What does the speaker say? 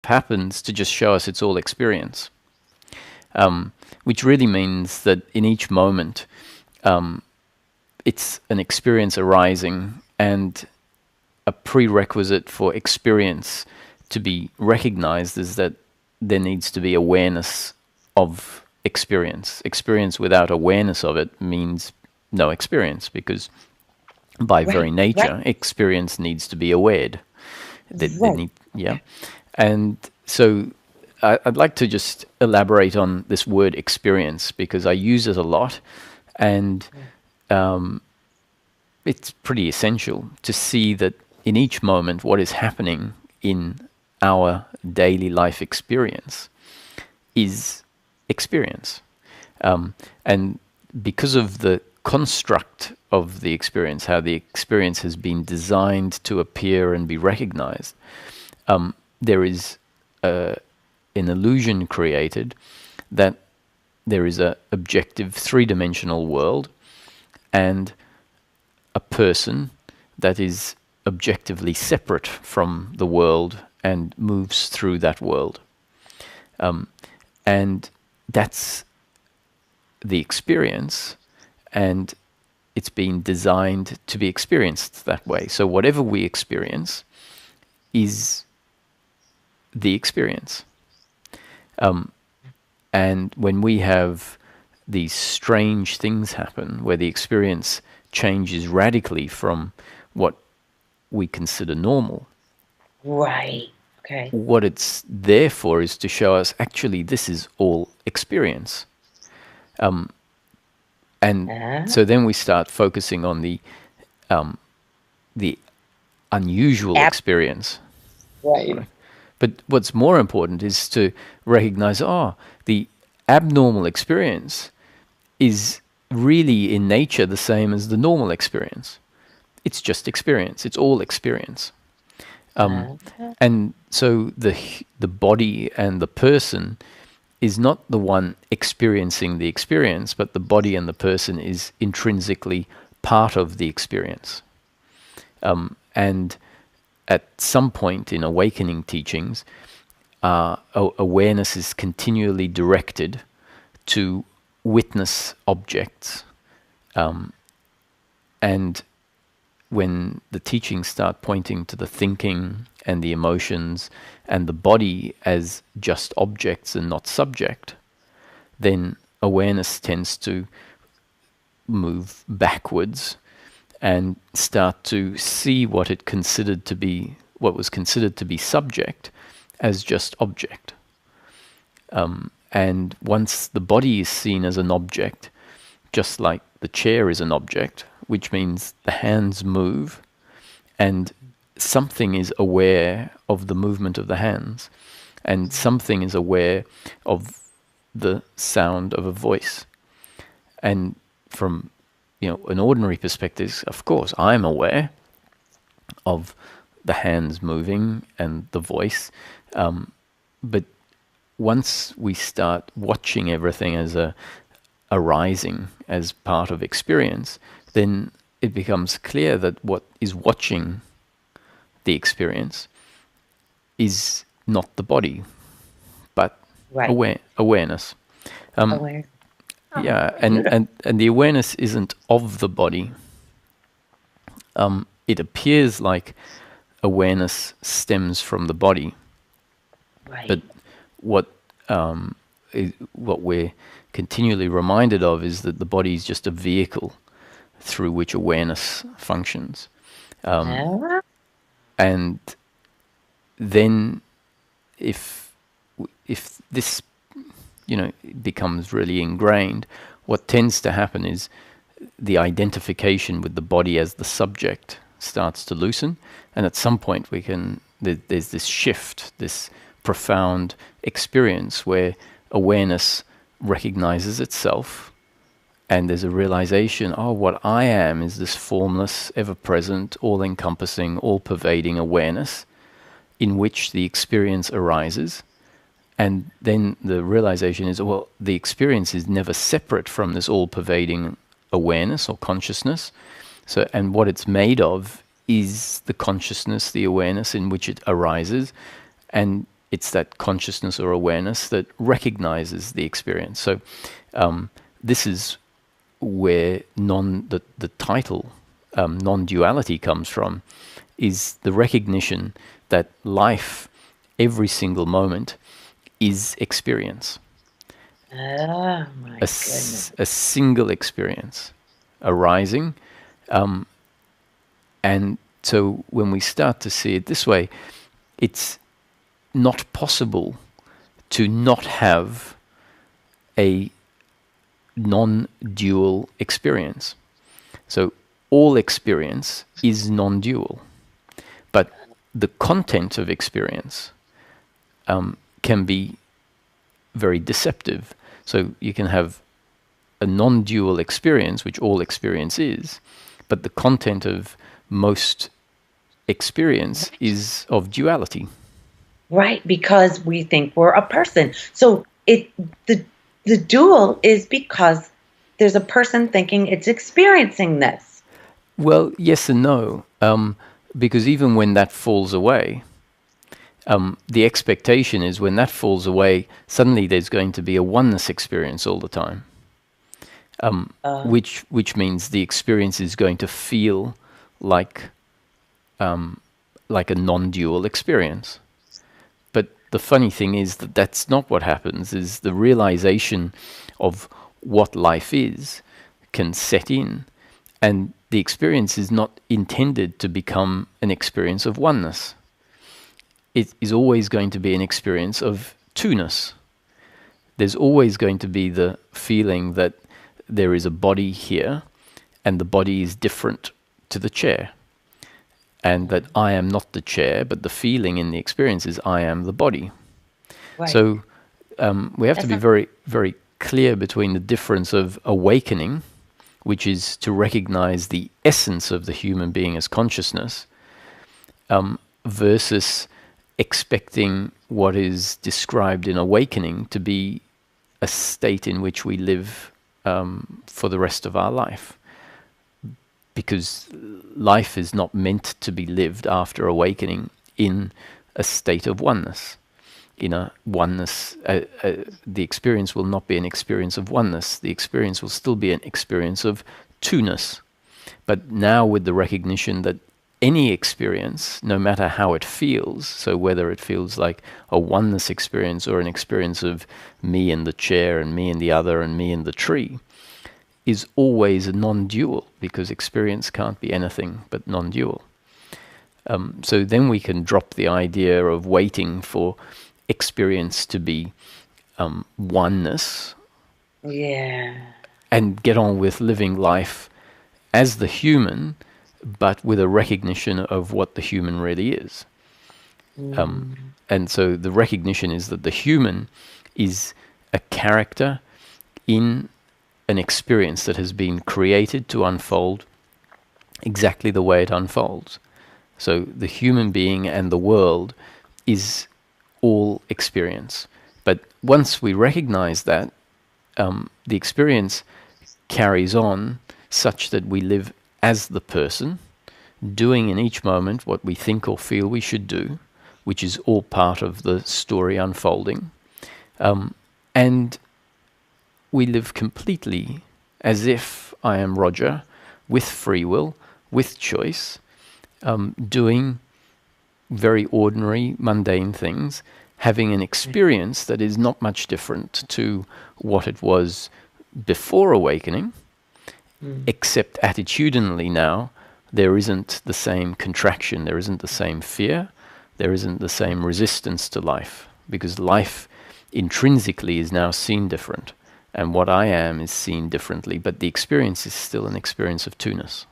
happens to just show us it's all experience, which really means that in each moment, it's an experience arising, and a prerequisite for experience to be recognized is that there needs to be awareness of experience. Experience without awareness of it means no experience, because by very nature, experience needs to be awared. And so I'd like to just elaborate on this word experience, because I use it a lot, and it's pretty essential to see that in each moment what is happening in our daily life experience is experience. And because of the construct of the experience, how the experience has been designed to appear and be recognized, there is an illusion created that there is an objective three-dimensional world and a person that is objectively separate from the world and moves through that world. And that's the experience, and it's been designed to be experienced that way. So whatever we experience is the experience. And when we have these strange things happen, where the experience changes radically from what we consider normal, what it's there for is to show us, actually, this is all experience. And so then we start focusing on the unusual experience. Right. But what's more important is to recognize, the abnormal experience is really in nature the same as the normal experience. It's just experience. It's all experience. And so the body and the person is not the one experiencing the experience, but the body and the person is intrinsically part of the experience. And at some point in awakening teachings, awareness is continually directed to witness objects. And when the teachings start pointing to the thinking and the emotions and the body as just objects and not subject, then awareness tends to move backwards and start to see what was considered to be subject as just object. And once the body is seen as an object, just like the chair is an object, which means the hands move and something is aware of the movement of the hands, and something is aware of the sound of a voice. And from an ordinary perspective, of course, I'm aware of the hands moving and the voice. But once we start watching everything as arising as part of experience, then it becomes clear that what is watching the experience is not the body, but awareness. Yeah, and the awareness isn't of the body. It appears like awareness stems from the body, but what we're continually reminded of is that the body is just a vehicle through which awareness functions. And then if this becomes really ingrained, what tends to happen is the identification with the body as the subject starts to loosen, and at some point there's this shift, this profound experience where awareness recognizes itself, and there's a realization, what I am is this formless, ever-present, all-encompassing, all-pervading awareness in which the experience arises. And then the realization is, the experience is never separate from this all-pervading awareness or consciousness. And what it's made of is the consciousness, the awareness in which it arises. And it's that consciousness or awareness that recognizes the experience. So this is where the title non-duality comes from, is the recognition that life, every single moment, is experience. Oh my goodness. A single experience arising. And so when we start to see it this way, it's not possible to not have a non-dual experience. So all experience is non-dual, but the content of experience can be very deceptive. So you can have a non-dual experience, which all experience is, but the content of most experience is of duality. Right, because we think we're a person. So the dual is because there's a person thinking it's experiencing this. Well, yes and no, because even when that falls away, the expectation is when that falls away, suddenly there's going to be a oneness experience all the time, which means the experience is going to feel like a non-dual experience. But the funny thing is that that's not what happens. Is the realization of what life is can set in, and the experience is not intended to become an experience of oneness. It is always going to be an experience of two-ness. There's always going to be the feeling that there is a body here, and the body is different to the chair, and that I am not the chair, but the feeling in the experience is I am the body. Right. So we have to be very, very clear between the difference of awakening, which is to recognize the essence of the human being as consciousness, versus expecting what is described in awakening to be a state in which we live for the rest of our life. Because life is not meant to be lived after awakening in a state of oneness. In a oneness, the experience will not be an experience of oneness. The experience will still be an experience of two-ness. But now with the recognition that any experience, no matter how it feels, so whether it feels like a oneness experience or an experience of me and the chair and me and the other and me and the tree, is always a non-dual, because experience can't be anything but non-dual. So then we can drop the idea of waiting for experience to be oneness, and get on with living life as the human, but with a recognition of what the human really is. And so the recognition is that the human is a character in an experience that has been created to unfold exactly the way it unfolds. So the human being and the world is all experience. But once we recognize that, the experience carries on such that we live as the person, doing in each moment what we think or feel we should do, which is all part of the story unfolding. And we live completely as if I am Roger, with free will, with choice, doing very ordinary, mundane things, having an experience that is not much different to what it was before awakening, except attitudinally now, there isn't the same contraction, there isn't the same fear, there isn't the same resistance to life, because life intrinsically is now seen different. And what I am is seen differently, but the experience is still an experience of two-ness.